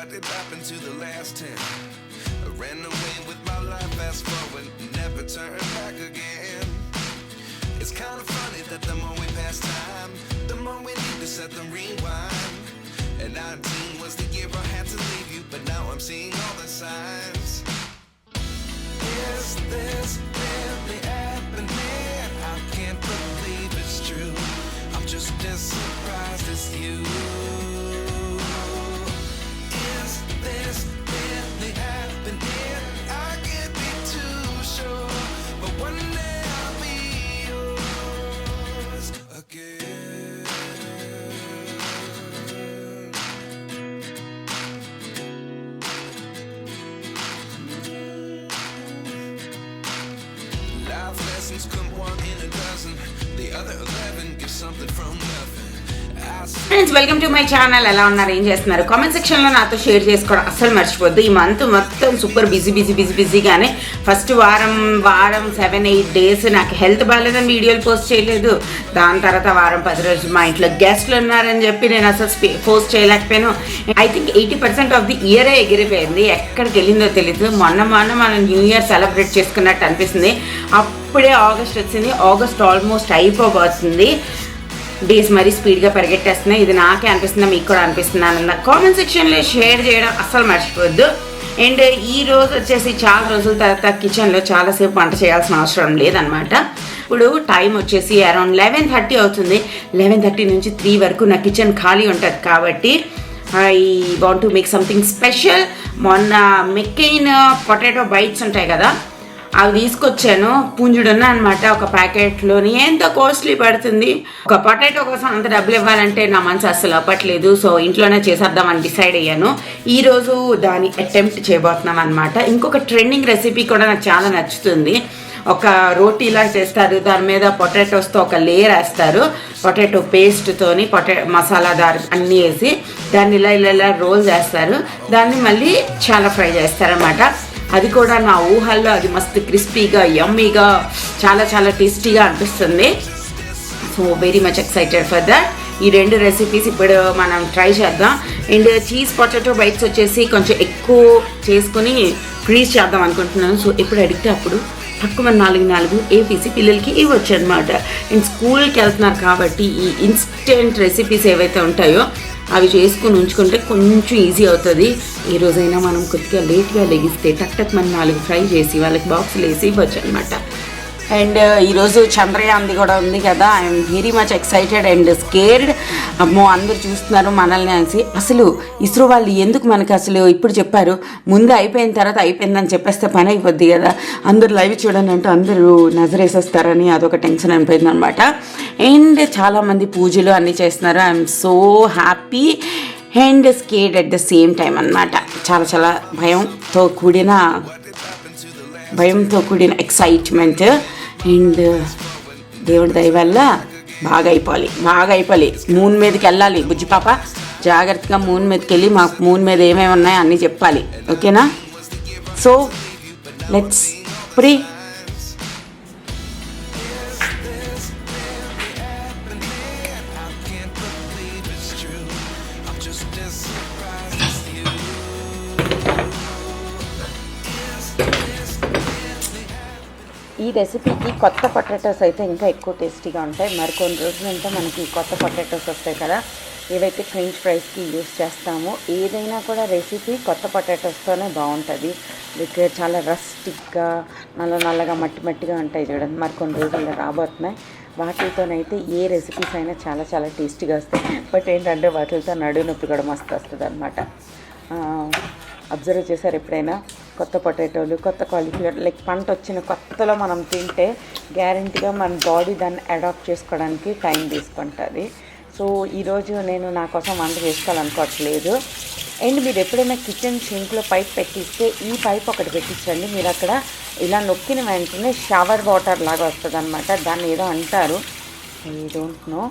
what did happen to the last 10? I ran away with my life, fast forward, never turn back again. It's kind of funny that the more we pass time, the more we need to set them rewind. And 19 was the year I had to leave you, but now I'm seeing all the signs. Is this really happening? I can't believe it's true. I'm just as surprised as you. Is this really happening? I can't be too sure, but one day I'll be yours again. Life lessons come one in a dozen. The other 11 give something from nothing. Friends, welcome to my channel. ఎలా ఉన్నారు, ఏం చేస్తున్నారు? Comment సెక్షన్లో నాతో share చేసుకోవడం అస్సలు మర్చిపోద్దు. ఈ మంత్ మొత్తం సూపర్ బిజీగానే ఫస్ట్ వారం 7-8 డేస్ నాకు హెల్త్ బాగాలేదని వీడియోలు పోస్ట్ చేయలేదు. దాని తర్వాత వారం 10 రోజులు మా ఇంట్లో గెస్ట్లు ఉన్నారని చెప్పి నేను అసలు పోస్ట్ చేయలేకపోయాను. ఐ థింక్ 80% ఆఫ్ ది ఇయరే ఎగిరిపోయింది. ఎక్కడికి వెళ్ళిందో తెలీదు. మొన్న మనం న్యూ ఇయర్ సెలబ్రేట్ చేసుకున్నట్టు అనిపిస్తుంది. అప్పుడే ఆగస్ట్ వచ్చింది. August almost అయిపోబోతుంది. డేస్ మరీ స్పీడ్గా పరిగెట్టేస్తున్నాయి. ఇది నాకే అనిపిస్తుందా, మీకు కూడా అనిపిస్తున్నాను? కామెంట్ సెక్షన్లో షేర్ చేయడం అస్సలు మర్చిపోవద్దు. అండ్ ఈ రోజు వచ్చేసి చాలా రోజుల తర్వాత కిచెన్లో చాలాసేపు వంట చేయాల్సిన అవసరం లేదనమాట. ఇప్పుడు టైం వచ్చేసి అరౌండ్ 11:30 అవుతుంది. 11:30 నుంచి 3 వరకు నా కిచెన్ ఖాళీ ఉంటుంది. కాబట్టి I want to make something special. మొన్న మెక్కెయిన్ పొటాటో బైట్స్ ఉంటాయి కదా, అవి తీసుకొచ్చాను. పుంజుడున్నా అనమాట ఒక ప్యాకెట్లోని. ఎంతో కాస్ట్లీ పడుతుంది. ఒక పొటాటో కోసం అంత డబ్బులు ఇవ్వాలంటే నా మనసు అస్సలు అప్పట్లేదు. సో ఇంట్లోనే చేసేద్దామని డిసైడ్ అయ్యాను. ఈరోజు దాన్ని అటెంప్ట్ చేయబోతున్నాం అనమాట. ఇంకొక ట్రెండింగ్ రెసిపీ కూడా నాకు చాలా నచ్చుతుంది. ఒక రోటీలా చేస్తారు, దాని మీద పొటాటోస్తో ఒక లేయర్ వేస్తారు, పొటాటో పేస్ట్తోని మసాలాదార్ అన్నీ వేసి దాన్ని ఇలా రోల్ చేస్తారు. దాన్ని మళ్ళీ చాలా ఫ్రై చేస్తారనమాట. అది కూడా నా ఊహల్లో అది మస్తు క్రిస్పీగా యమ్మీగా చాలా టేస్టీగా అనిపిస్తుంది. So very much excited for that. ఈ 2 రెసిపీస్ ఇప్పుడు మనం ట్రై చేద్దాం. అండ్ చీజ్ పొటాటో బైట్స్ వచ్చేసి కొంచెం ఎక్కువ చేసుకుని ఫ్రీజ్ చేద్దాం అనుకుంటున్నాను. సో ఎప్పుడు అడిగితే అప్పుడు తక్కువ 4 ఏపీసీ పిల్లలకి ఇవ్వచ్చు అనమాట. అండ్ స్కూల్కి వెళ్తున్నారు కాబట్టి ఈ ఇన్స్టెంట్ రెసిపీస్ ఏవైతే ఉంటాయో అవి చేసుకుని ఉంచుకుంటే కొంచెం ఈజీ అవుతుంది. ఈ రోజైనా మనం కొద్దిగా లేట్గా లెగిస్తే టక్ 4 ఫ్రై చేసి వాళ్ళకి బాక్సులు వేసి ఇవ్వచ్చు అనమాట. అండ్ ఈరోజు చంద్రయాన్ది కూడా ఉంది కదా. I'm very much excited and scared. అమ్మో, అందరు చూస్తున్నారు మనల్ని అనేసి. అసలు ఇస్రో వాళ్ళు ఎందుకు మనకి అసలు ఇప్పుడు చెప్పారు? ముందు అయిపోయిన తర్వాత అయిపోయిందని చెప్పేస్తే పని అయిపోద్ది కదా. అందరూ లైవ్ చూడండి అంటూ అందరూ నజరేసేస్తారని అదొక టెన్షన్ అనిపోయింది అనమాట. అండ్ చాలామంది పూజలు అన్నీ చేస్తున్నారు. I'm so happy and scared at the same time అనమాట. చాలా భయంతో కూడిన ఎక్సైట్మెంట్. అండ్ దేవుడి దయ వల్ల బాగా అయిపోవాలి. మూన్ మీదకి వెళ్ళాలి. బుజ్జి పాప జాగ్రత్తగా మూన్ మీదకి వెళ్ళి మాకు మూన్ మీద ఏమేమి ఉన్నాయో అన్నీ చెప్పాలి. ఓకేనా? So let's pray. ఈ రెసిపీకి కొత్త పొటాటోస్ అయితే ఇంకా ఎక్కువ టేస్టీగా ఉంటాయి. మరికొన్ని రోజులంటే మనకి కొత్త పొటాటోస్ వస్తాయి కదా, ఏవైతే ఫ్రెంచ్ ఫ్రైస్కి యూస్ చేస్తామో. ఏదైనా కూడా రెసిపీ కొత్త పొటాటోస్తోనే బాగుంటుంది. మీకు చాలా రస్టిక్గా నల్లగా మట్టిగా ఉంటాయి చూడండి. మరికొన్ని రోజుల్లో రాబోతున్నాయి. వాటితోనైతే ఏ రెసిపీస్ అయినా చాలా టేస్టీగా వస్తాయి. బట్ ఏంటంటే వాటితో నడుము నొప్పి కూడా మస్తు వస్తుంది అనమాట. అబ్జర్వ్ చేశారు ఎప్పుడైనా? కొత్త పొటాటోలు, కొత్త కాలీఫ్లవర్ లైక్ పంట వచ్చిన కొత్తలో మనం తింటే గ్యారెంటీగా మన బాడీ దాన్ని అడాప్ట్ చేసుకోవడానికి టైం తీసుకుంటుంది. సో ఈరోజు నేను నా కోసం వంట చేసుకోవాలనుకోవట్లేదు. అండ్ మీరు ఎప్పుడైనా కిచెన్ సింక్లో పైప్ పెట్టిస్తే ఈ పైప్ ఒకటి పెట్టించండి. మీరు అక్కడ ఇలా నొక్కిన వెంటనే షవర్ వాటర్ లాగా వస్తుంది అనమాట. దాన్ని ఏదో అంటారు, ఐ డోంట్ నో.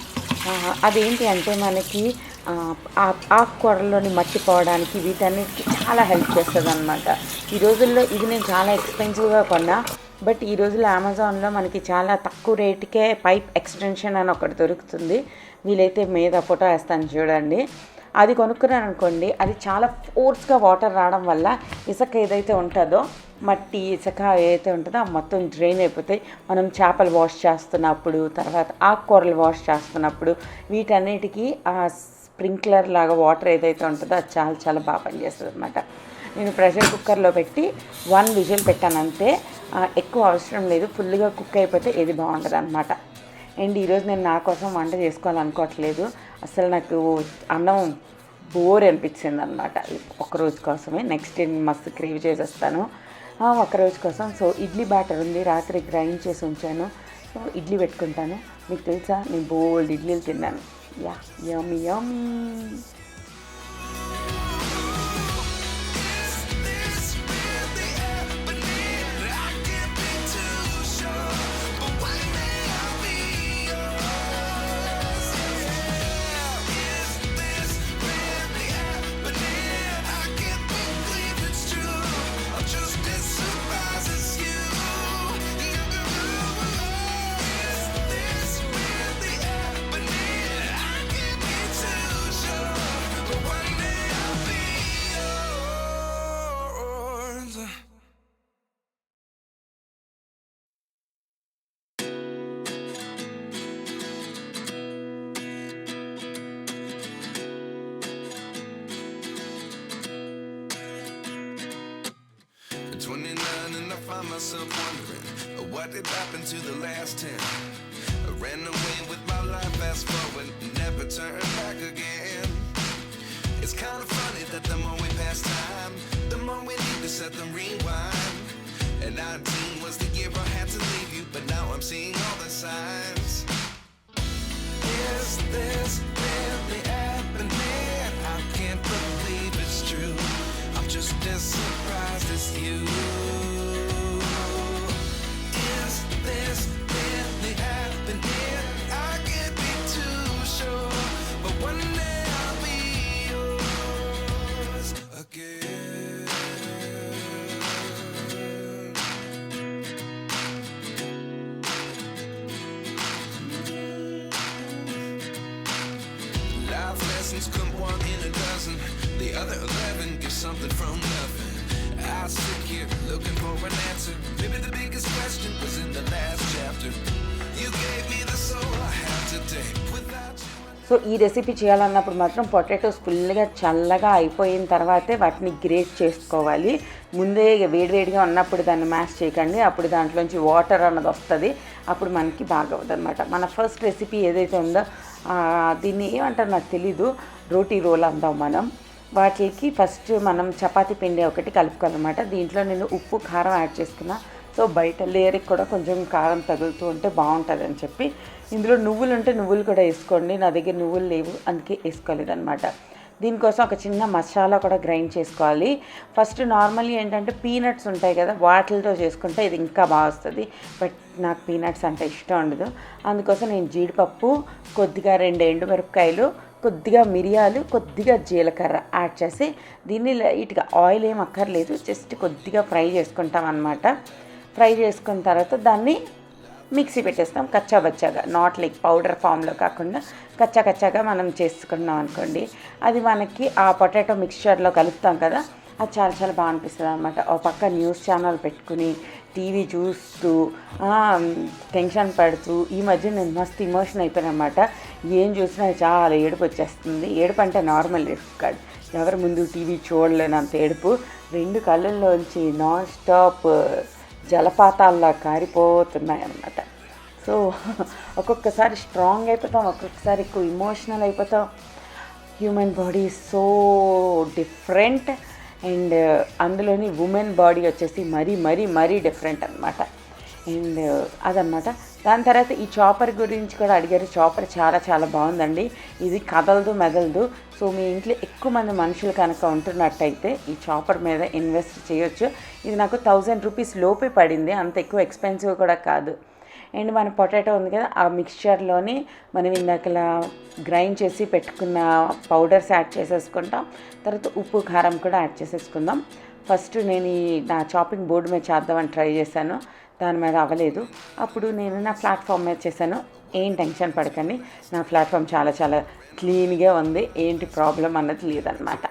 అదేంటి అంటే మనకి ఆకుకూరలోని మట్టి పోవడానికి వీటన్నిటికీ చాలా హెల్ప్ చేస్తుంది అనమాట. ఈ రోజుల్లో ఇది నేను చాలా ఎక్స్పెన్సివ్గా కొన్నా. బట్ ఈ రోజుల్లో అమెజాన్లో మనకి చాలా తక్కువ రేటుకే పైప్ ఎక్స్టెన్షన్ అని ఒకటి దొరుకుతుంది. వీలైతే మీద ఫోటో వేస్తాను చూడండి. అది కొనుక్కున్నాను అనుకోండి, అది చాలా ఫోర్స్గా వాటర్ రావడం వల్ల ఇసుక ఏదైతే ఉంటుందో, మట్టి ఇసుక ఏదైతే ఉంటుందో ఆ మొత్తం డ్రైన్ అయిపోతాయి. మనం చేపలు వాష్ చేస్తున్నప్పుడు, తర్వాత ఆకుకూరలు వాష్ చేస్తున్నప్పుడు వీటన్నిటికీ ఆ స్ప్రింక్లర్ లాగా వాటర్ ఏదైతే ఉంటుందో అది చాలా చాలా బాగా పనిచేస్తుంది అనమాట. నేను ప్రెషర్ కుక్కర్లో పెట్టి 1 విజిల్ పెట్టాను అంతే. ఎక్కువ అవసరం లేదు, ఫుల్గా కుక్ అయిపోతే ఏది బాగుంటుంది అనమాట. అండ్ ఈరోజు నేను నా కోసం వంట చేసుకోవాలనుకోవట్లేదు. అసలు నాకు అన్నం బోర్ అనిపించింది అనమాట. ఒక్కరోజు కోసమే, నెక్స్ట్ డే మస్తు క్రేవ్ చేసేస్తాను ఒక్కరోజు కోసం. సో ఇడ్లీ బ్యాటర్ ఉంది, రాత్రి గ్రైండ్ చేసి ఉంచాను. సో ఇడ్లీ పెట్టుకుంటాను. మీకు తెలుసా, నేను బోల్డ్ ఇడ్లీలు తిన్నాను. Yeah, yummy yummy. At 29 and I find myself wondering what did happen to the last 10. I ran away with my life, fast forward, never turn back again. It's kind of funny that the more we pass time, the more we need to set them rewind. And 19 was the year I had to leave you, but now I'm seeing all the signs. Is this really happening? I can't believe it's true. I'm just as surprised as you. Is this really happening? I can't be too sure, but one day I'll be yours again. Life lessons come one in a dozen. The other 11 give something from nothing. I sit here looking for an answer. Maybe the biggest question was in the last chapter. You gave me the soul I have today. Without you. So ఈ recipe చేయాలన్నప్పుడు మాత్రం potatoes ఫుల్గా చల్లగా అయిపోయిన తర్వాతే వాటిని great చేసుకోవాలి. ముందే వేడివేడిగా ఉన్నప్పుడు దాన్ని మ్యాష్ చేయకండి, అప్పుడు దాంట్లోంచి వాటర్ అన్నది వస్తుంది, అప్పుడు మనకి బాగా అవుతుంది అనమాట. మన ఫస్ట్ రెసిపీ ఏదైతే ఉందో దీన్ని ఏమంటారు నాకు తెలీదు, రోటీ రోల్ అందాం మనం. వాటికి ఫస్ట్ మనం చపాతీ పిండి ఒకటి కలుపుకోవాలన్నమాట. దీంట్లో నేను ఉప్పు కారం యాడ్ చేసుకున్నా. సో బయట లేయర్కి కూడా కొంచెం కారం తగులుతూ ఉంటే బాగుంటుంది అని చెప్పి, ఇందులో నువ్వులు ఉంటే నువ్వులు కూడా వేసుకోండి. నా దగ్గర నువ్వులు లేవు, అందుకే వేసుకోలేదన్నమాట. దీనికోసం ఒక చిన్న మసాలా కూడా గ్రైండ్ చేసుకోవాలి. ఫస్ట్ నార్మల్లీ ఏంటంటే పీనట్స్ ఉంటాయి కదా, వాటితో చేసుకుంటే ఇది ఇంకా బాగా వస్తుంది. బట్ నాకు పీనట్స్ అంటే ఇష్టం ఉండదు. అందుకోసం నేను జీడిపప్పు, కొద్దిగా 2 ఎండుమిరపకాయలు, కొద్దిగా మిరియాలు, కొద్దిగా జీలకర్ర యాడ్ చేసి దీన్ని లైట్గా, ఆయిల్ ఏం అక్కర్లేదు, జస్ట్ కొద్దిగా ఫ్రై చేసుకుంటాం అన్నమాట. ఫ్రై చేసుకున్న తర్వాత దాన్ని మిక్సీ పెట్టేస్తాం కచ్చాబచ్చాగా, నాట్ లైక్ పౌడర్ ఫామ్లో కాకుండా కచ్చాగా మనం చేసుకున్నాం అనుకోండి. అది మనకి ఆ పొటాటో మిక్స్చర్లో కలుపుతాం కదా, అది చాలా చాలా బాగా అనిపిస్తుంది అనమాట. ఒక పక్క న్యూస్ ఛానల్ పెట్టుకుని టీవీ చూస్తూ టెన్షన్ పడుతూ, ఈ మధ్య నేను మస్తు ఇమోషన్ అయిపోయాను అనమాట. ఏం చూసినా చాలా ఏడుపు వచ్చేస్తుంది. ఏడుపు అంటే నార్మల్ ఏడుపు కాదు, ఎవరి ముందు టీవీ చూడలేనంత ఏడుపు. 2 కళ్ళల్లోంచి నాన్ స్టాప్ జలపాతాల్లా కారిపోతున్నాయి అన్నమాట. సో ఒక్కొక్కసారి స్ట్రాంగ్ అయిపోతాం, ఒక్కొక్కసారి ఎక్కువ ఇమోషనల్ అయిపోతాం. Human body is so different, and అందులోని ఉమెన్ బాడీ వచ్చేసి మరీ డిఫరెంట్ అనమాట. అండ్ అదనమాట. దాని తర్వాత ఈ చాపర్ గురించి కూడా అడిగారు. చాపర్ చాలా చాలా బాగుందండి, ఇది కదలదు మెదలదు. సో మీ ఇంట్లో ఎక్కువ మంది మనుషులు కనుక ఉంటున్నట్టయితే ఈ చాపర్ మీద ఇన్వెస్ట్ చేయొచ్చు. ఇది నాకు 1000 రూపీస్ లోపే పడింది, అంత ఎక్కువ ఎక్స్పెన్సివ్ కూడా కాదు. అండ్ మన పొటాటో ఉంది కదా, ఆ మిక్స్చర్లోని మనం ఇందాకలా గ్రైండ్ చేసి పెట్టుకున్న పౌడర్స్ యాడ్ చేసేసుకుంటాం. తర్వాత ఉప్పు కారం కూడా యాడ్ చేసేసుకుందాం. ఫస్ట్ నేను నా చాపింగ్ బోర్డు మీద చేద్దామని ట్రై చేశాను, దాని మీద అవ్వలేదు. అప్పుడు నేను నా ప్లాట్ఫామ్ మీద చేశాను. ఏం టెన్షన్ పడకండి, నా ప్లాట్ఫామ్ చాలా చాలా క్లీన్గా ఉంది, ఏంటి ప్రాబ్లం అన్నది లేదనమాట.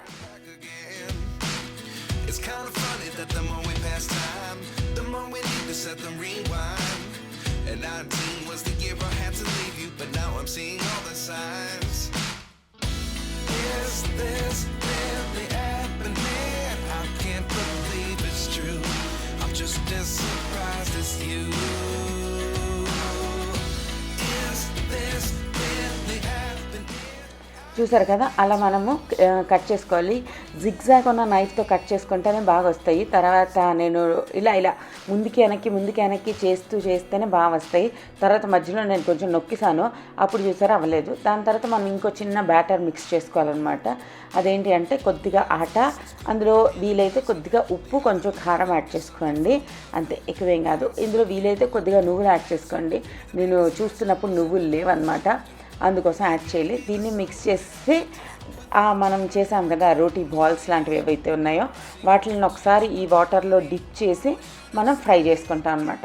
Just as surprised as you. Is this really happening? చూసారు కదా, అలా మనము కట్ చేసుకోవాలి. జిగ్జాగ్ ఉన్న నైఫ్తో కట్ చేసుకుంటేనే బాగా వస్తాయి. తర్వాత నేను ఇలా ముందుకి వెనక్కి చేస్తేనే బాగా వస్తాయి. తర్వాత మధ్యలో నేను కొంచెం నొక్కిసాను, అప్పుడు చూసారా అవ్వలేదు. దాని తర్వాత మనం ఇంకో చిన్న బ్యాటర్ మిక్స్ చేసుకోవాలన్నమాట. అదేంటి అంటే కొద్దిగా ఆట, అందులో వీలైతే కొద్దిగా ఉప్పు, కొంచెం కారం యాడ్ చేసుకోండి, అంతే, ఎక్కువేం కాదు. ఇందులో వీలైతే కొద్దిగా నువ్వులు యాడ్ చేసుకోండి. నేను చూస్తున్నప్పుడు నువ్వులు లేవన్నమాట, అందుకోసం యాడ్ చేయాలి. దీన్ని మిక్స్ చేసి మనం చేసాం కదా రోటీ బాల్స్ లాంటివి ఏవైతే ఉన్నాయో వాటిని ఒకసారి ఈ వాటర్లో డిప్ చేసి మనం ఫ్రై చేసుకుంటాం అనమాట.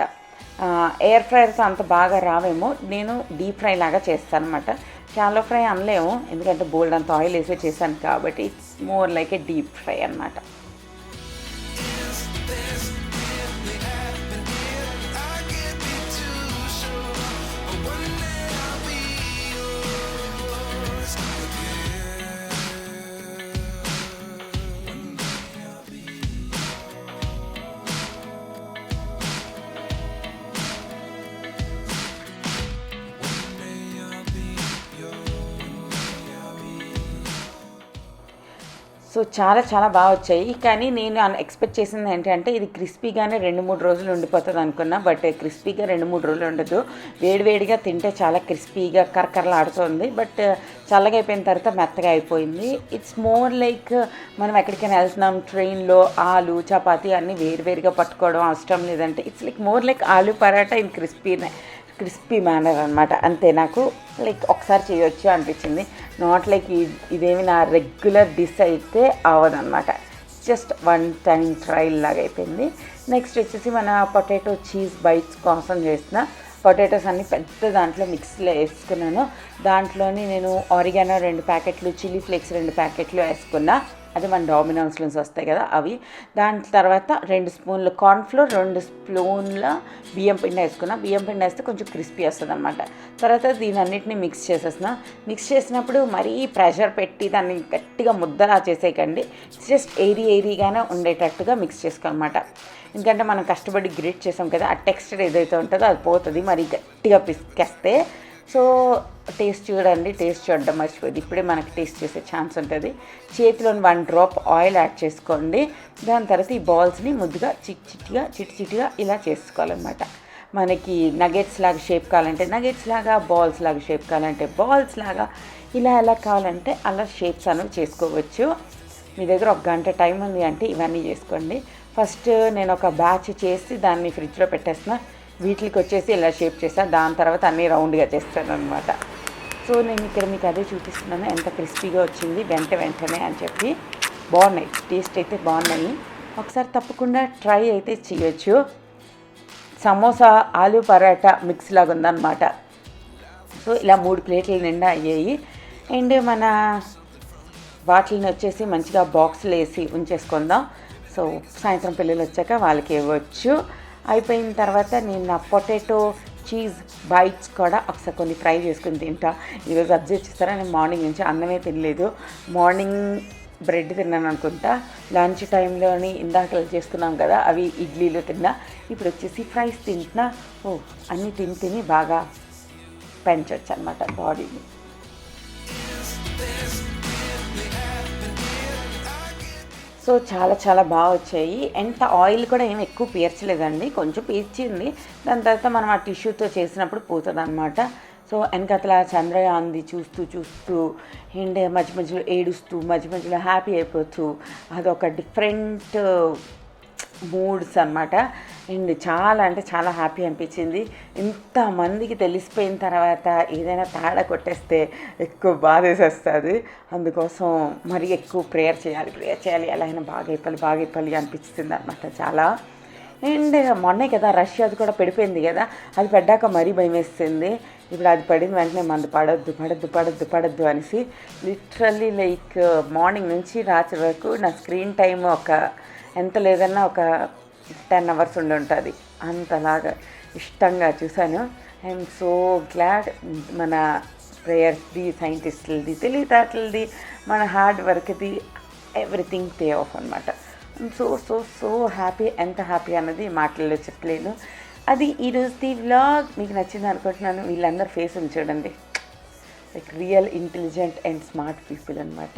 ఎయిర్ ఫ్రైర్తో అంత బాగా రావేమో, నేను డీప్ ఫ్రై లాగా చేస్తాను అనమాట. షాలో ఫ్రై అనలేము, ఎందుకంటే బోల్డ్ అంత ఆయిల్ వేసే చేశాను కాబట్టి. It's more like A deep fry అనమాట. సో చాలా చాలా బాగా వచ్చాయి. కానీ నేను ఎక్స్పెక్ట్ చేసింది ఏంటంటే ఇది క్రిస్పీగానే 2-3 రోజులు ఉండిపోతుంది అనుకున్నా. బట్ క్రిస్పీగా 2-3 రోజులు ఉండదు, వేడివేడిగా తింటే చాలా క్రిస్పీగా కరకరలాడుతుంది. బట్ చల్లగా అయిపోయిన తర్వాత మెత్తగా అయిపోయింది. ఇట్స్ మోర్ లైక్ మనం ఎక్కడికైనా వెళ్తున్నాం, ట్రైన్లో ఆలు చపాతీ అన్నీ వేరువేరుగా పట్టుకోవడం అవసరం లేదంటే ఇట్స్ లైక్ మోర్ లైక్ ఆలు పరాటా ఇన్ క్రిస్పీ మేనర్ అనమాట. అంతే, నాకు లైక్ ఒకసారి చేయొచ్చు అనిపించింది. నాట్ లైక్ ఇదేమి నా రెగ్యులర్ డిష్ అయితే అవ్వదన్నమాట. జస్ట్ వన్ టైం ట్రయల్ లాగా అయిపోయింది. నెక్స్ట్ వచ్చేసి మన పొటాటో చీజ్ బైట్స్ కోసం చేసిన పొటాటోస్ అన్ని పెద్ద దాంట్లో మిక్స్లో వేసుకున్నాను. దాంట్లోని నేను ఆరిగానో 2 ప్యాకెట్లు, చిల్లీ ఫ్లేక్స్ 2 ప్యాకెట్లు వేసుకున్నా. అది మన డామినోస్ నుంచి వస్తాయి కదా అవి. దాని తర్వాత 2 స్పూన్లు కార్న్ఫ్లోర్, 2 స్పూన్ల బియ్యం పిండి వేసుకున్నా. బియ్యం పిండి వేస్తే కొంచెం క్రిస్పీ వస్తుంది అనమాట. తర్వాత దీని అన్నిటిని మిక్స్ చేసేసిన. మిక్స్ చేసినప్పుడు మరీ ప్రెషర్ పెట్టి దాన్ని గట్టిగా ముద్దలా చేసేయకండి, జస్ట్ ఏరీగానే ఉండేటట్టుగా మిక్స్ చేసుకోనమాట. ఎందుకంటే మనం కష్టపడి గ్రేట్ చేసాం కదా, ఆ టెక్స్చర్ ఏదైతే ఉంటుందో అది పోతుంది మరి గట్టిగా పిసికేస్తే. సో టేస్ట్ చూడండి, టేస్ట్ చూడడం మర్చిపోయింది, ఇప్పుడే మనకి టేస్ట్ చేసే ఛాన్స్ ఉంటుంది. చేతిలోని 1 డ్రాప్ ఆయిల్ యాడ్ చేసుకోండి. దాని తర్వాత ఈ బాల్స్ని ముద్దుగా చిట్టిగా ఇలా చేసుకోవాలన్నమాట. మనకి నగెట్స్ లాగా షేప్ కావాలంటే నగెట్స్ లాగా, బాల్స్ లాగా షేప్ కావాలంటే బాల్స్ లాగా, ఇలా ఎలా కావాలంటే అలా షేప్స్ అనేవి చేసుకోవచ్చు. మీ దగ్గర 1 గంట టైం ఉంది అంటే ఇవన్నీ చేసుకోండి. ఫస్ట్ నేను ఒక బ్యాచ్ చేసి దాన్ని ఫ్రిడ్జ్లో పెట్టేస్తున్నా. వీటికి వచ్చేసి ఇలా షేప్ చేస్తాను, దాని తర్వాత అన్నీ రౌండ్గా చేస్తాను అనమాట. సో నేను ఇక్కడ మీకు అదే చూపిస్తున్నాను ఎంత క్రిస్పీగా వచ్చింది వెంటనే అని చెప్పి. బాగున్నాయి, టేస్ట్ అయితే బాగున్నాయి. ఒకసారి తప్పకుండా ట్రై అయితే చేయొచ్చు. సమోసా ఆలు పరాటా మిక్స్ లాగా ఉందన్నమాట. సో ఇలా 3 ప్లేట్ల నిండా అయ్యాయి. అండ్ మన వాటిని వచ్చేసి మంచిగా బాక్స్లో వేసి ఉంచేసుకుందాం. సో సాయంత్రం పిల్లలు వచ్చాక వాళ్ళకి ఇవ్వచ్చు. అయిపోయిన తర్వాత నేను నా పొటాటో చీజ్ బైట్స్ కూడా ఒకసారి కొన్ని ఫ్రై చేసుకుని తింటా. ఈరోజు అబ్జర్వ్ చేస్తారా, నేను మార్నింగ్ నుంచి అన్నమే తినలేదు. మార్నింగ్ బ్రెడ్ తిన్నాను అనుకుంటా, లంచ్ టైంలోని ఇందాక చేసుకున్నాం కదా అవి ఇడ్లీలో తిన్నా. ఇప్పుడు వచ్చేసి ఫ్రైస్ తింటున్నా. అన్నీ తిని బాగా పెంచవచ్చు అనమాట బాడీని. సో చాలా చాలా బాగా వచ్చాయి. ఎంత ఆయిల్ కూడా ఏమి ఎక్కువ పీర్చలేదండి, కొంచెం పీర్చింది. దాని తర్వాత మనం ఆ టిష్యూతో చేసినప్పుడు పోతుంది అనమాట. సో వెనకతల చంద్రయాన్ది చూస్తూ అండ్ మధ్యలో ఏడుస్తూ మధ్యలో హ్యాపీ అయిపోతూ అదొక డిఫరెంట్ మూడ్స్ అనమాట. అండ్ చాలా అంటే చాలా హ్యాపీ అనిపించింది. ఇంతమందికి తెలిసిపోయిన తర్వాత ఏదైనా తేడా కొట్టేస్తే ఎక్కువ బాధ వేసేస్తుంది. అందుకోసం మరీ ఎక్కువ ప్రేయర్ చేయాలి, ఎలా అయినా బాగా అయిపోవాలి అనిపిస్తుంది అనమాట చాలా. అండ్ మొన్నే కదా రష్యాది కూడా పడిపోయింది కదా, అది పడ్డాక మరీ భయం వేస్తుంది. ఇప్పుడు అది పడిన వెంటనే మంది పడద్దు అనేసి లిటరల్లీ లైక్ మార్నింగ్ నుంచి రాత్రి వరకు నా స్క్రీన్ టైం ఎంత లేదన్నా ఒక 10 hours ఉండి ఉంటుంది. అంతలాగా ఇష్టంగా చూశాను. ఐఎమ్ సో గ్లాడ్ మన ప్రేయర్స్ది, సైంటిస్టులది, తెలివితేటలది, మన హార్డ్ వర్క్ది ఎవ్రీథింగ్ పే ఆఫ్ అనమాట. సో సో సో హ్యాపీ, ఎంత హ్యాపీ అన్నది మాటల్లో చెప్పలేను. అది ఈరోజుది వ్లాగ్ మీకు నచ్చింది అనుకుంటున్నాను. వీళ్ళందరూ ఫేసులు చూడండి, like real intelligent and smart people అనమాట.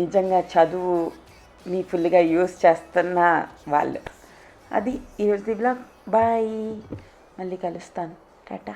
నిజంగా చదువుని ఫుల్గా యూస్ చేస్తున్న వాళ్ళు. అది ఈరోజుది వ్లాగ్. బాయ్, మళ్ళీ కలుస్తాను. టాటా.